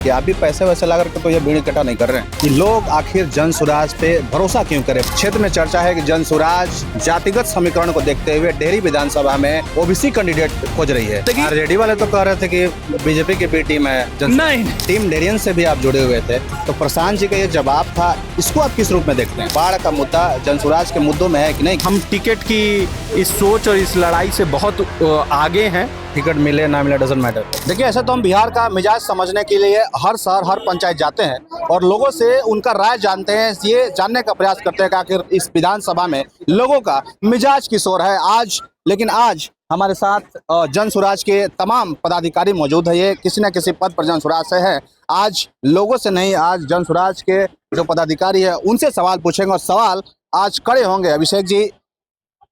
कि आप भी पैसे वैसे लगा करके तो ये भीड़ इकट्ठा नहीं कर रहे हैं कि लोग आखिर जन सुराज पे भरोसा क्यों करें। क्षेत्र में चर्चा है कि जन सुराज जातिगत समीकरण को देखते हुए डेहरी विधानसभा में ओबीसी कैंडिडेट खोज रही है। आरजेडी वाले तो कह रहे थे कि बीजेपी की भी टीम है, नहीं टीम डेरियन से भी आप जुड़े हुए थे। तो प्रशांत जी का ये जवाब था, इसको आप किस रूप में देखते हैं? बाढ़ का मुद्दा जन सुराज के मुद्दों में है कि नहीं? हम टिकट की इस सोच और इस लड़ाई से बहुत आगे हैं। टिकट मिले ना मिले डजंट मैटर। देखिए, ऐसे तो हम बिहार का मिजाज समझने के लिए हर शहर हर पंचायत जाते हैं और लोगों से उनका राय जानते हैं, ये जानने का प्रयास करते हैं कि आखिर इस विधानसभा में लोगों का मिजाज किस ओर है आज हमारे साथ जन सुराज के तमाम पदाधिकारी मौजूद है। ये किसी न किसी पद पर जन सुराज से है। आज लोगों से नहीं, आज जन सुराज के जो पदाधिकारी है उनसे सवाल पूछेंगे और सवाल आज कड़े होंगे। अभिषेक जी,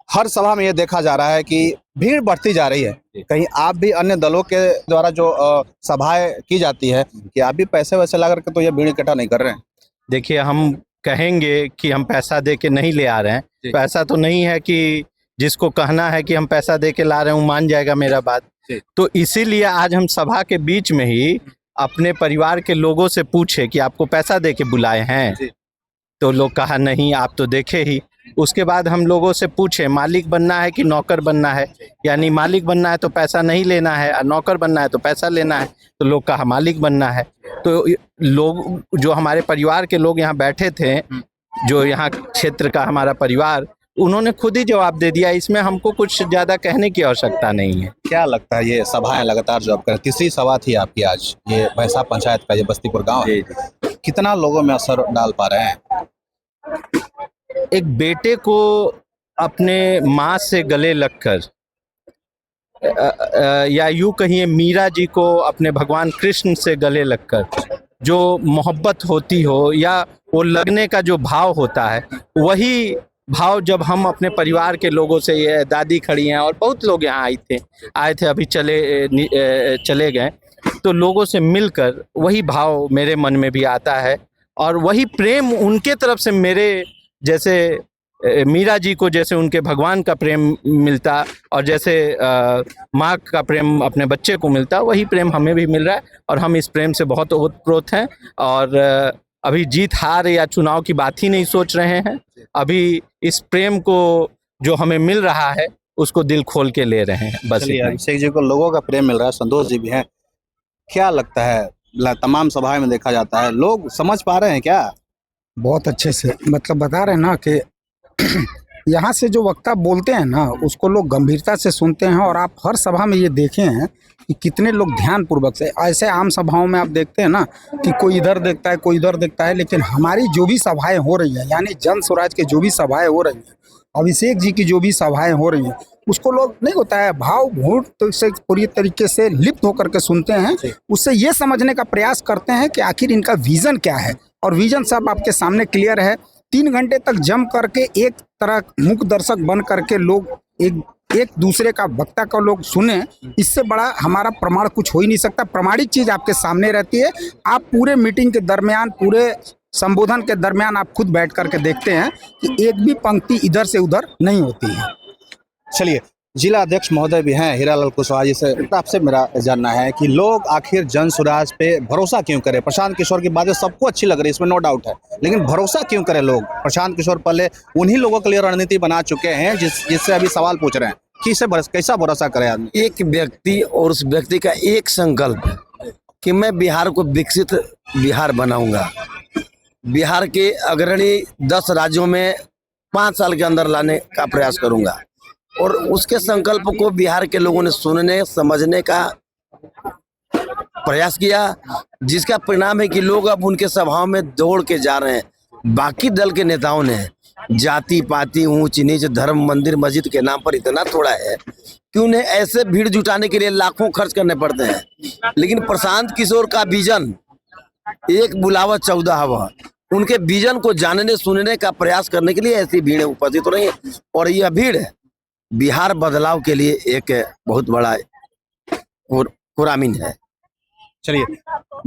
हर सभा में ये देखा जा रहा है कि भीड़ बढ़ती जा रही है। कहीं आप भी अन्य दलों के द्वारा जो सभाएं की जाती है कि आप भी पैसे वैसे लगा करके तो ये भीड़ इकट्ठा नहीं कर रहे हैं? देखिए, हम कहेंगे कि हम पैसा दे के नहीं ले आ रहे हैं। पैसा तो नहीं है कि जिसको कहना है कि हम पैसा दे के ला रहे हैं वो मान जाएगा मेरा बात। तो इसीलिए आज हम सभा के बीच में ही अपने परिवार के लोगों से पूछे कि आपको पैसा दे के बुलाए हैं, तो लोग कहा नहीं, आप तो देखे ही। उसके बाद हम लोगों से पूछे मालिक बनना है कि नौकर बनना है, यानी मालिक बनना है तो पैसा नहीं लेना है और नौकर बनना है तो पैसा लेना है। तो लोग कहा मालिक बनना है। तो लोग, जो हमारे परिवार के लोग यहाँ बैठे थे, जो यहाँ क्षेत्र का हमारा परिवार, उन्होंने खुद ही जवाब दे दिया। इसमें हमको कुछ ज़्यादा कहने की आवश्यकता नहीं है। क्या लगता है, ये सभाएं लगातार जो आप कर, तीसरी सभा थी आपकी आज, ये भैंसा पंचायत का ये बस्तीपुर गाँव है, कितना लोगों में असर डाल पा रहे हैं? एक बेटे को अपने माँ से गले लगकर, या यूँ कहिए मीरा जी को अपने भगवान कृष्ण से गले लगकर जो मोहब्बत होती हो, या वो लगने का जो भाव होता है, वही भाव जब हम अपने परिवार के लोगों से, ये दादी खड़ी हैं और बहुत लोग यहाँ आए थे अभी चले गए, तो लोगों से मिलकर वही भाव मेरे मन में भी आता है। और वही प्रेम उनके तरफ से मेरे जैसे मीरा जी को जैसे उनके भगवान का प्रेम मिलता और जैसे माँ का प्रेम अपने बच्चे को मिलता, वही प्रेम हमें भी मिल रहा है और हम इस प्रेम से बहुत ओतप्रोत हैं। और अभी जीत हार या चुनाव की बात ही नहीं सोच रहे हैं। अभी इस प्रेम को जो हमें मिल रहा है उसको दिल खोल के ले रहे हैं, बस। अभिषेक जी को लोगों का प्रेम मिल रहा है, संतोष जी भी हैं। क्या लगता है, तमाम सभाएं में देखा जाता है, लोग समझ पा रहे हैं क्या? बहुत अच्छे से, मतलब बता रहे हैं ना कि यहाँ से जो वक्ता बोलते हैं ना, उसको लोग गंभीरता से सुनते हैं। और आप हर सभा में ये देखे हैं कि कितने लोग ध्यानपूर्वक से, ऐसे आम सभाओं में आप देखते हैं ना कि कोई इधर देखता है कोई इधर देखता है, लेकिन हमारी जो भी सभाएं हो रही हैं, यानी जन स्वराज की जो भी सभाएं हो रही हैं, अभिषेक जी की जो भी सभाएं हो रही हैं, उसको लोग नहीं होता है भावभूत तो से पूरी तरीके से लिप्त होकर के सुनते हैं। उससे ये समझने का प्रयास करते हैं कि आखिर इनका विजन क्या है। और विजन सब आपके सामने क्लियर है। 3 घंटे तक जम करके एक तरह मुख्य दर्शक बन करके लोग एक दूसरे का वक्ता का लोग सुने, इससे बड़ा हमारा प्रमाण कुछ हो ही नहीं सकता। प्रमाणिक चीज आपके सामने रहती है। आप पूरे मीटिंग के दरमियान, पूरे संबोधन के दरमियान आप खुद बैठ करके देखते हैं कि एक भी पंक्ति इधर से उधर नहीं होती है। चलिए, जिला अध्यक्ष महोदय भी हैं हीरालाल कुशवाहा जी से, आपसे मेरा जानना है कि लोग आखिर जन सुराज पे भरोसा क्यों करें? प्रशांत किशोर की बातें सबको अच्छी लग रही है, इसमें नो डाउट है, लेकिन भरोसा क्यों करें लोग? प्रशांत किशोर पहले उन्हीं लोगों के लिए रणनीति बना चुके हैं जिससे अभी सवाल पूछ रहे हैं कि इसे कैसा भरोसा करे आदमी? एक व्यक्ति और उस व्यक्ति का एक संकल्प कि मैं बिहार को विकसित बिहार बनाऊंगा, बिहार के अग्रणी 10 राज्यों में 5 साल के अंदर लाने का प्रयास करूंगा। और उसके संकल्प को बिहार के लोगों ने सुनने समझने का प्रयास किया, जिसका परिणाम है कि लोग अब उनके सभाओं में दौड़ के जा रहे हैं। बाकी दल के नेताओं ने जाति पाति ऊंच नीच धर्म मंदिर मस्जिद के नाम पर इतना थोड़ा है कि उन्हें ऐसे भीड़ जुटाने के लिए लाखों खर्च करने पड़ते हैं। लेकिन प्रशांत किशोर का विजन एक बुलावा 14 हवा, उनके विजन को जानने सुनने का प्रयास करने के लिए ऐसी भीड़ उपस्थित हो रही है। और यह भीड़ बिहार बदलाव के लिए एक बहुत बड़ा कुरामीन है। चलिए,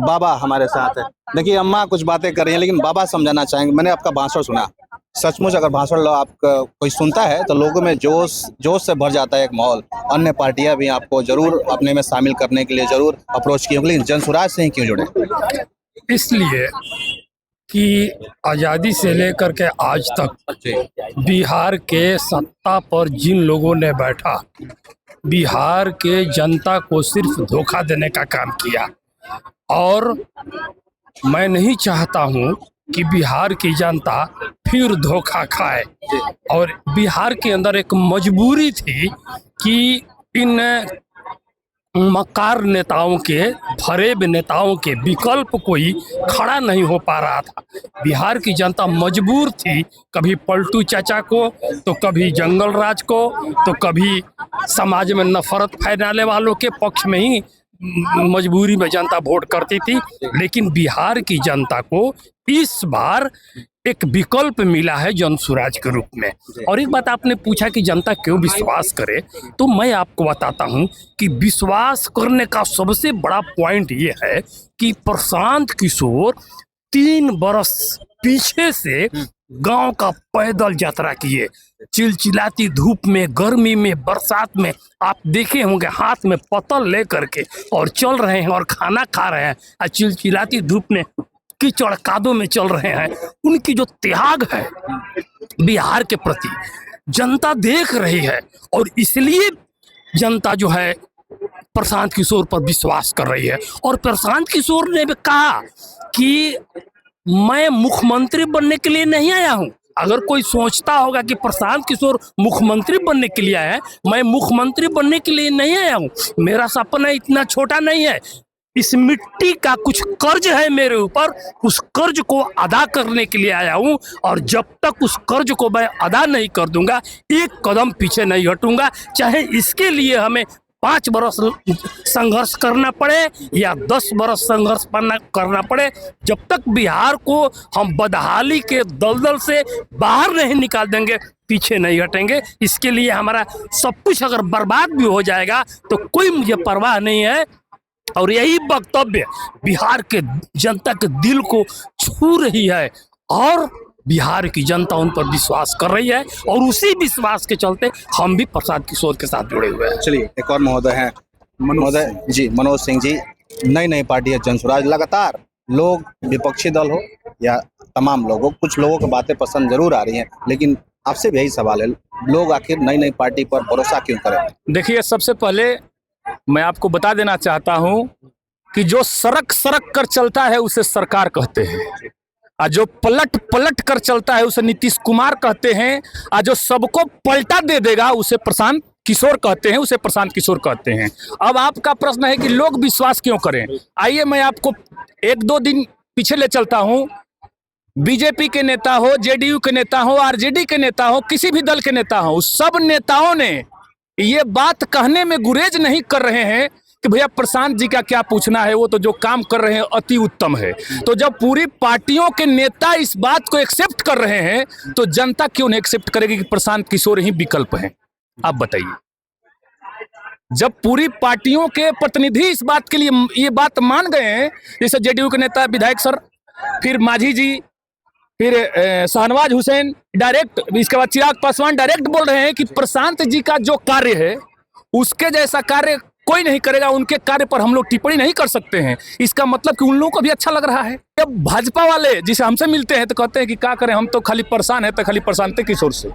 बाबा हमारे साथ है। देखिए, अम्मा कुछ बातें कर रही हैं, लेकिन बाबा समझाना चाहेंगे। मैंने आपका भाषण सुना, सचमुच अगर भाषण आप कोई सुनता है तो लोगों में जोश जोश से भर जाता है एक माहौल। अन्य पार्टियां भी आपको जरूर अपने में शामिल करने के लिए जरूर अप्रोच की होंगी, लेकिन जनसुराज से ही क्यों जुड़े? इसलिए कि आज़ादी से लेकर के आज तक बिहार के सत्ता पर जिन लोगों ने बैठा, बिहार के जनता को सिर्फ धोखा देने का काम किया। और मैं नहीं चाहता हूं कि बिहार की जनता फिर धोखा खाए। और बिहार के अंदर एक मजबूरी थी कि इन मकार नेताओं के, फरेब नेताओं के विकल्प कोई खड़ा नहीं हो पा रहा था। बिहार की जनता मजबूर थी, कभी पलटू चाचा को, तो कभी जंगल राज को, तो कभी समाज में नफरत फैलाने वालों के पक्ष में ही मजबूरी में जनता वोट करती थी। लेकिन बिहार की जनता को इस बार एक विकल्प मिला है जनसुराज के रूप में। और एक बात आपने पूछा कि जनता क्यों विश्वास करे, तो मैं आपको बताता हूं कि विश्वास करने का सबसे बड़ा पॉइंट ये है कि प्रशांत किशोर 3 बरस पीछे से गांव का पैदल यात्रा किए, चिलचिलाती धूप में, गर्मी में, बरसात में, आप देखे होंगे हाथ में पतल लेकर के और चल रहे हैं और खाना खा रहे हैं, और चिलचिलाती धूप में कीचड़ कादों में चल रहे हैं। उनकी जो त्याग है बिहार के प्रति जनता देख रही है, और इसलिए जनता जो है प्रशांत किशोर पर विश्वास कर रही है। और प्रशांत किशोर ने भी कहा कि मैं मुख्यमंत्री बनने के लिए नहीं आया हूं। अगर कोई सोचता होगा कि प्रशांत किशोर मुख्यमंत्री बनने के लिए आया है, मैं मुख्यमंत्री बनने के लिए नहीं आया हूं। मेरा सपना इतना छोटा नहीं है, इस मिट्टी का कुछ कर्ज है मेरे ऊपर, उस कर्ज को अदा करने के लिए आया हूं। और जब तक उस कर्ज को मैं अदा नहीं कर दूंगा, एक कदम पीछे नहीं हटूंगा, चाहे इसके लिए हमें 5 बरस संघर्ष करना पड़े या 10 बरस संघर्ष करना पड़े। जब तक बिहार को हम बदहाली के दलदल से बाहर नहीं निकाल देंगे, पीछे नहीं हटेंगे। इसके लिए हमारा सब कुछ अगर बर्बाद भी हो जाएगा तो कोई मुझे परवाह नहीं है। और यही वक्तव्य बिहार के जनता के दिल को छू रही है, और बिहार की जनता उन पर विश्वास कर रही है, और उसी विश्वास के चलते हम भी प्रशांत किशोर के साथ जुड़े हुए हैं। चलिए, एक और महोदय हैं, महोदय जी, मनोज सिंह जी। नई नई पार्टी है जनसुराज, लगातार लोग, विपक्षी दल हो या तमाम लोगों, कुछ लोगों की बातें पसंद जरूर आ रही हैं, लेकिन आपसे भी यही सवाल है, लोग आखिर नई नई पार्टी पर भरोसा क्यों करें? देखिए, सबसे पहले मैं आपको बता देना चाहता हूं कि जो सरक सरक कर चलता है उसे सरकार कहते हैं, और जो पलट पलट कर चलता है उसे नीतीश कुमार कहते हैं, और जो सबको पलटा दे देगा उसे प्रशांत किशोर कहते हैं, उसे प्रशांत किशोर कहते हैं। अब आपका प्रश्न है कि लोग विश्वास क्यों करें। आइए मैं आपको 1-2 दिन पीछे ले चलता हूं। बीजेपी के नेता हो, जेडीयू के नेता हो, आरजेडी के नेता हो, किसी भी दल के नेता हो, सब नेताओं ने ये बात कहने में गुरेज नहीं कर रहे हैं कि भैया प्रशांत जी का क्या पूछना है, वो तो जो काम कर रहे हैं अति उत्तम है। तो जब पूरी पार्टियों के नेता इस बात को एक्सेप्ट कर रहे हैं, तो जनता क्यों नहीं एक्सेप्ट करेगी कि प्रशांत किशोर ही विकल्प हैं? आप बताइए। जब पूरी पार्टियों के प्रतिनिधि इस बात के लिए ये बात मान गए हैं, जैसे जेडीयू के नेता विधायक सर, फिर मांझी जी, फिर शाहनवाज हुसैन, डायरेक्ट, इसके बाद चिराग पासवान डायरेक्ट बोल रहे हैं कि प्रशांत जी का जो कार्य है उसके जैसा कार्य कोई नहीं करेगा, उनके कार्य पर हम लोग टिप्पणी नहीं कर सकते हैं। इसका मतलब कि उन लोगों को भी अच्छा लग रहा है। जब भाजपा वाले जिसे हमसे मिलते हैं तो कहते हैं कि क्या करें, हम तो खाली परेशान है, तो खाली प्रशांत किशोर से।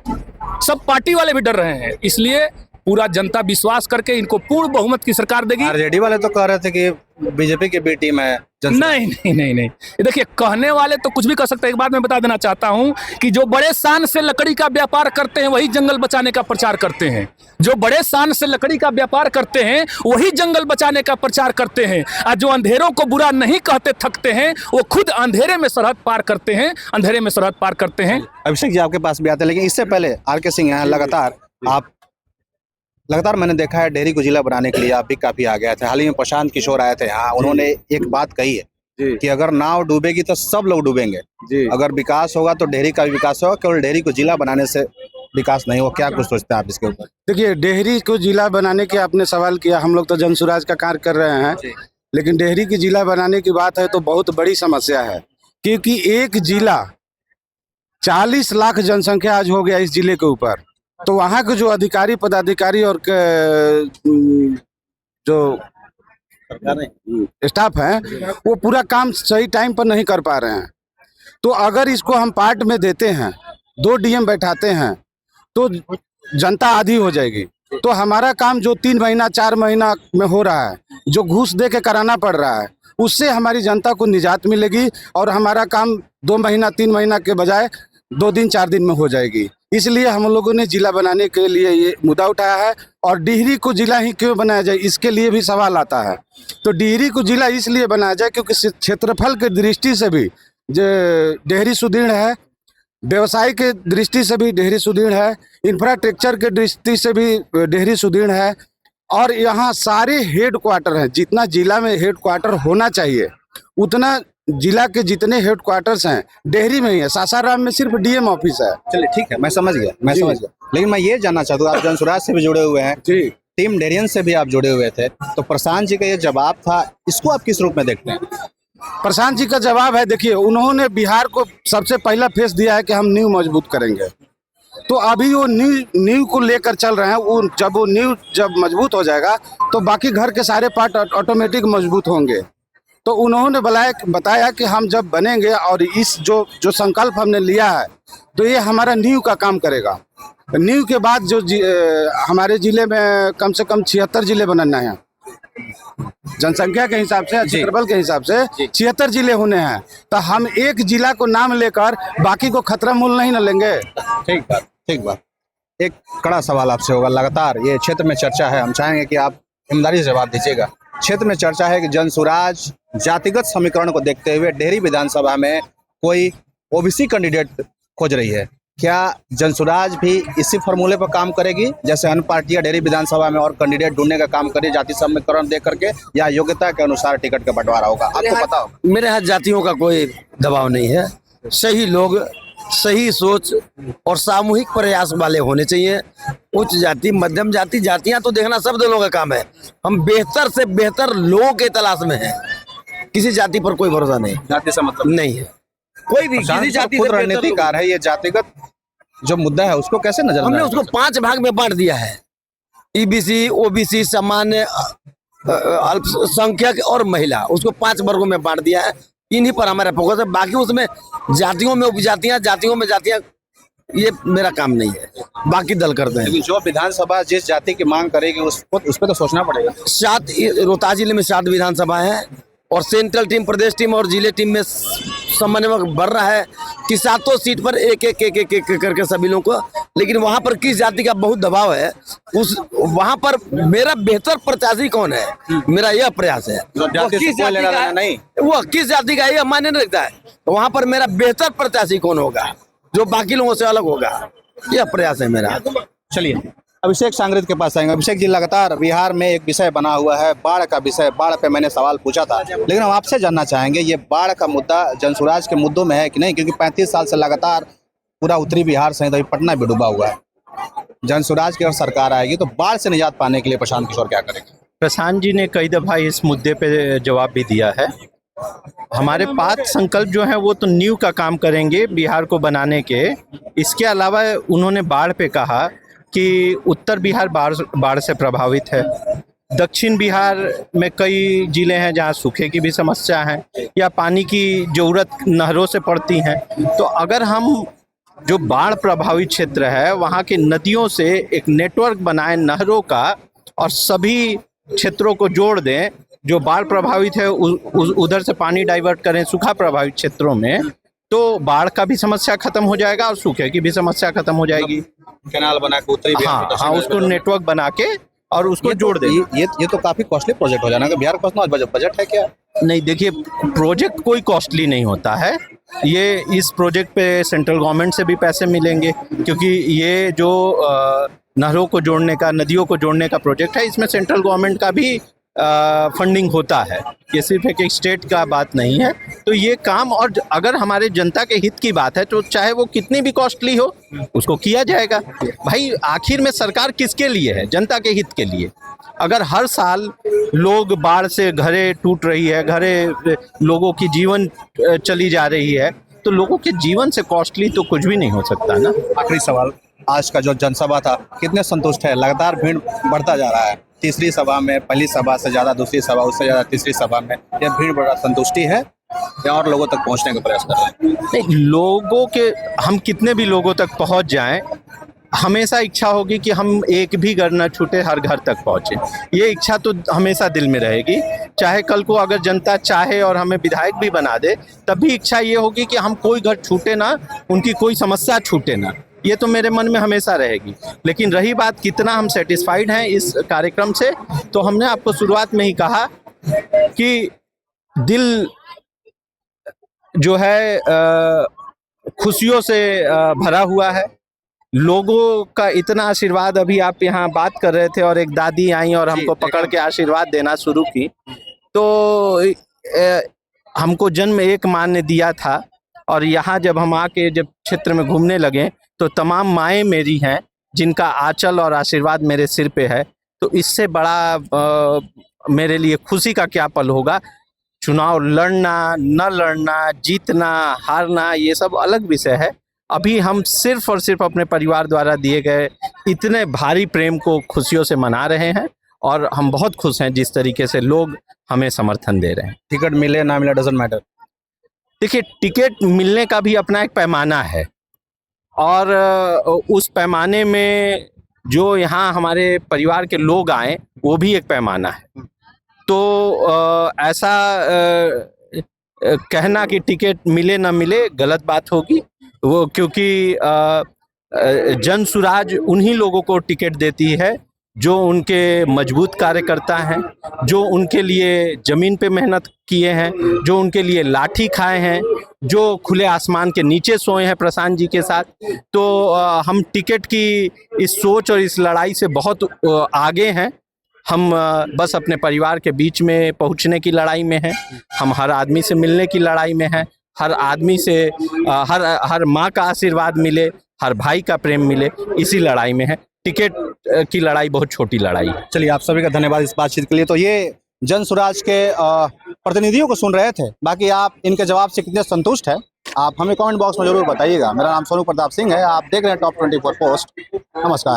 सब पार्टी वाले भी डर रहे हैं, इसलिए पूरा जनता विश्वास करके इनको पूर्ण बहुमत की सरकार देगी। आरजेडी वाले तो कह रहे थे कि बीजेपी की बी टीम है। नहीं नहीं नहीं नहीं, देखिए, कहने वाले तो कुछ भी कर सकते हैं। एक बात मैं बता देना चाहता हूं कि जो बड़े शान से लकड़ी का व्यापार करते हैं वही जंगल बचाने का प्रचार करते हैं। जो बड़े शान से लकड़ी का व्यापार करते हैं वही जंगल बचाने का प्रचार करते हैं, और जो अंधेरों को बुरा नहीं कहते थकते हैं वो खुद अंधेरे में सरहद पार करते हैं, अंधेरे में सरहद पार करते हैं। अभिषेक जी आपके पास भी आते हैं, लेकिन इससे पहले आर.के. सिंह हैं, लगातार मैंने देखा है डेहरी को जिला बनाने के लिए आप भी काफी आ गए थे। हाल ही में प्रशांत किशोर आए थे यहाँ, उन्होंने एक बात कही है कि अगर नाव डूबेगी तो सब लोग डूबेंगे, अगर विकास होगा तो डेहरी का भी विकास होगा, केवल डेहरी को जिला बनाने से विकास नहीं हो। क्या कुछ सोचते हैं आप इसके ऊपर? देखिए, डेहरी को जिला बनाने के आपने सवाल किया, हम लोग तो जनसुराज का कार्य कर रहे हैं, लेकिन डेहरी की जिला बनाने की बात है तो बहुत बड़ी समस्या है, क्योंकि एक जिला 40 लाख जनसंख्या आज हो गया इस जिले के ऊपर। तो वहाँ के जो अधिकारी पदाधिकारी और जो स्टाफ है वो पूरा काम सही टाइम पर नहीं कर पा रहे हैं। तो अगर इसको हम पार्ट में देते हैं, 2 डीएम बैठाते हैं, तो जनता आधी हो जाएगी। तो हमारा काम जो 3 महीना 4 महीना में हो रहा है, जो घूस दे के कराना पड़ रहा है, उससे हमारी जनता को निजात मिलेगी और हमारा काम 2 महीना 3 महीना के बजाय 2 दिन 4 दिन में हो जाएगी। इसलिए हम लोगों ने जिला बनाने के लिए ये मुद्दा उठाया है। और डिहरी को जिला ही क्यों बनाया जाए, इसके लिए भी सवाल आता है। तो डिहरी को जिला इसलिए बनाया जाए क्योंकि क्षेत्रफल की दृष्टि से भी जो डिहरी सुदृढ़ है, व्यवसाय के दृष्टि से भी डिहरी सुदृढ़ है, इंफ्रास्ट्रक्चर के दृष्टि से भी डिहरी सुदृढ़ है। और यहाँ सारे हेड क्वार्टर हैं, जितना जिला में हेड क्वार्टर होना चाहिए उतना जिला के जितने हेड क्वार्टर्स हैं डिहरी में ही है। सासाराम में सिर्फ डीएम ऑफिस है। चलिए ठीक है, मैं समझ गया, लेकिन मैं ये जानना चाहता हूँ, आप जनसुराज से भी जुड़े हुए हैं, टीम डेरियन से भी आप जुड़े हुए थे, तो प्रशांत जी का ये जवाब था, इसको आप किस रूप में देखते हैं? प्रशांत जी का जवाब है, देखिए उन्होंने बिहार को सबसे पहला फेस दिया है कि हम नींव मजबूत करेंगे। तो अभी वो नींव को लेकर चल रहे हैं। वो नींव जब मजबूत हो जाएगा तो बाकी घर के सारे पार्ट ऑटोमेटिक मजबूत होंगे। तो उन्होंने बताया कि हम जब बनेंगे और इस जो संकल्प हमने लिया है तो ये हमारा नींव का काम करेगा। नींव के बाद जो हमारे जिले में कम से कम 76 जिले बनाना है, जनसंख्या के हिसाब से, क्षेत्रफल के हिसाब से 76 जिले होने हैं। तो हम एक जिला को नाम लेकर बाकी को खतरा मूल नहीं न लेंगे। ठीक बात। एक कड़ा सवाल आपसे होगा, लगातार ये क्षेत्र में चर्चा है, हम चाहेंगे कि आप ईमानदारी से जवाब दीजिएगा। क्षेत्र में चर्चा है कि जनसुराज जातिगत समीकरण को देखते हुए डेहरी विधानसभा में कोई ओबीसी कैंडिडेट खोज रही है। क्या जनसुराज भी इसी फॉर्मूले पर काम करेगी जैसे अन्य पार्टियां डेहरी विधानसभा में और कैंडिडेट ढूंढने का काम करें, जाति समीकरण दे करके, या योग्यता के अनुसार टिकट का बंटवारा होगा? आपको पता होगा मेरे यहाँ जातियों का कोई दबाव नहीं है। सही लोग, सही सोच और सामूहिक प्रयास वाले होने चाहिए। उच्च जाति, मध्यम जाति, जातियां तो देखना सब दोनों का काम है। हम बेहतर से बेहतर लोगों के तलाश में हैं। किसी जाति पर कोई भरोसा नहीं, जाति से मतलब नहीं है कोई भी। किसी जाति खुद रणनीतिकार है, ये जातिगत जो मुद्दा है उसको कैसे नजर? हमने उसको 5 भाग में बांट दिया है। ईबीसी, ओबीसी, सामान्य, अल्पसंख्यक और महिला, उसको 5 वर्गों में बांट दिया है। इन्हीं पर हमारा फोकस है। बाकी उसमें जातियों में उपजातियां, जातियों में जातियां, ये मेरा काम नहीं है, बाकी दल करते हैं। जो विधानसभा जिस जाति की मांग करेगी उस पर तो सोचना पड़ेगा। 7 रोहतास जिले में 7 विधानसभा है और सेंट्रल टीम, प्रदेश टीम और जिले टीम में समन्वय बढ़ रहा है कि 7 सीट पर एक करके सभी लोगों को। लेकिन वहां पर किस जाति का बहुत दबाव है, वहां पर मेरा बेहतर प्रत्याशी कौन है, मेरा यह प्रयास है। वो किस जाति का यह मायने नहीं रखता है। तो वहां पर मेरा बेहतर प्रत्याशी कौन होगा जो बाकी लोगों से अलग होगा, यह प्रयास है मेरा। चलिए अभिषेक सांगरित के पास आएंगे। अभिषेक जी, लगातार बिहार में एक विषय बना हुआ है, बाढ़ का विषय। बाढ़ पे मैंने सवाल पूछा था, लेकिन हम आपसे जानना चाहेंगे ये बाढ़ का मुद्दा जनसुराज के मुद्दों में है कि नहीं? क्योंकि 35 साल से लगातार पूरा उत्तरी बिहार सहित अभी पटना भी डूबा हुआ है। जनसुराज की अगर सरकार आएगी तो बाढ़ से निजात पाने के लिए प्रशांत किशोर क्या करेंगे? प्रशांत जी ने कई दफ़ा इस मुद्दे पे जवाब भी दिया है। हमारे 5 संकल्प जो हैं वो तो नींव का काम करेंगे बिहार को बनाने के। इसके अलावा उन्होंने बाढ़ पे कहा कि उत्तर बिहार बाढ़ से प्रभावित है, दक्षिण बिहार में कई जिले हैं जहां सूखे की भी समस्या है या पानी की ज़रूरत नहरों से पड़ती हैं। तो अगर हम जो बाढ़ प्रभावित क्षेत्र है वहां के नदियों से एक नेटवर्क बनाएं नहरों का और सभी क्षेत्रों को जोड़ दें, जो बाढ़ प्रभावित है उधर से पानी डाइवर्ट करें सूखा प्रभावित क्षेत्रों में, तो बाढ़ का भी समस्या खत्म हो जाएगा और सूखे की भी समस्या खत्म हो जाएगी। कैनाल बना के उत्तरी बिहार, हाँ, उसको नेटवर्क बना के और उसको जोड़ दे। ये तो काफी कॉस्टली प्रोजेक्ट हो जाना। बिहार के पास बजट है क्या? नहीं, देखिए प्रोजेक्ट कोई कॉस्टली नहीं होता है। ये इस प्रोजेक्ट पे सेंट्रल गवर्नमेंट से भी पैसे मिलेंगे क्योंकि ये जो नहरों को जोड़ने का, नदियों को जोड़ने का प्रोजेक्ट है, इसमें सेंट्रल गवर्नमेंट का भी फंडिंग होता है। ये सिर्फ एक स्टेट का बात नहीं है। तो ये काम, और अगर हमारे जनता के हित की बात है तो चाहे वो कितनी भी कॉस्टली हो उसको किया जाएगा। भाई आखिर में सरकार किसके लिए है? जनता के हित के लिए। अगर हर साल लोग बाढ़ से घरें टूट रही है, घरें लोगों की जीवन चली जा रही है, तो लोगों के जीवन से कॉस्टली तो कुछ भी नहीं हो सकता ना। आखिरी सवाल, आज का जो जनसभा था कितने संतुष्ट है? लगातार भीड़ बढ़ता जा रहा है, तीसरी सभा में, पहली सभा से ज़्यादा दूसरी सभा, उससे ज़्यादा तीसरी सभा में, यह भीड़ बढ़ा संतुष्टि है या और लोगों तक पहुंचने का प्रयास कर रहे हैं? नहीं, लोगों के, हम कितने भी लोगों तक पहुंच जाएं, हमेशा इच्छा होगी कि हम एक भी घर न छूटे, हर घर तक पहुंचे। ये इच्छा तो हमेशा दिल में रहेगी, चाहे कल को अगर जनता चाहे और हमें विधायक भी बना दे, तब भी इच्छा ये होगी कि हम कोई घर छूटे ना, उनकी कोई समस्या छूटे ना। ये तो मेरे मन में हमेशा रहेगी। लेकिन रही बात कितना हम सेटिस्फाइड हैं इस कार्यक्रम से, तो हमने आपको शुरुआत में ही कहा कि दिल जो है खुशियों से भरा हुआ है। लोगों का इतना आशीर्वाद, अभी आप यहाँ बात कर रहे थे और एक दादी आई और हमको पकड़ के आशीर्वाद देना शुरू की, तो हमको जन्म एक माँ ने दिया था, और यहाँ जब हम आके जब क्षेत्र में घूमने लगे तो तमाम माएँ मेरी हैं जिनका आंचल और आशीर्वाद मेरे सिर पे है। तो इससे बड़ा मेरे लिए खुशी का क्या पल होगा। चुनाव लड़ना, न लड़ना, जीतना, हारना, ये सब अलग विषय है। अभी हम सिर्फ और सिर्फ अपने परिवार द्वारा दिए गए इतने भारी प्रेम को खुशियों से मना रहे हैं, और हम बहुत खुश हैं जिस तरीके से लोग हमें समर्थन दे रहे हैं। टिकट मिले ना मिले डजंट मैटर। देखिए, टिकट मिलने का भी अपना एक पैमाना है, और उस पैमाने में जो यहाँ हमारे परिवार के लोग आए वो भी एक पैमाना है। तो ऐसा कहना कि टिकट मिले ना मिले गलत बात होगी वो, क्योंकि जन सुराज उन्हीं लोगों को टिकट देती है जो उनके मजबूत कार्यकर्ता हैं, जो उनके लिए ज़मीन पे मेहनत किए हैं, जो उनके लिए लाठी खाए हैं, जो खुले आसमान के नीचे सोए हैं प्रशांत जी के साथ। तो हम टिकट की इस सोच और इस लड़ाई से बहुत आगे हैं। हम बस अपने परिवार के बीच में पहुंचने की लड़ाई में हैं। हम हर आदमी से मिलने की लड़ाई में हैं। हर आदमी से हर माँ का आशीर्वाद मिले, हर भाई का प्रेम मिले, इसी लड़ाई में है। टिकट की लड़ाई बहुत छोटी लड़ाई है। चलिए, आप सभी का धन्यवाद इस बातचीत के लिए। तो ये जन सुराज के प्रतिनिधियों को सुन रहे थे। बाकी आप इनके जवाब से कितने संतुष्ट हैं, आप हमें कमेंट बॉक्स में जरूर बताइएगा। मेरा नाम सोनू प्रताप सिंह है, आप देख रहे हैं टॉप 24 पोस्ट। नमस्कार।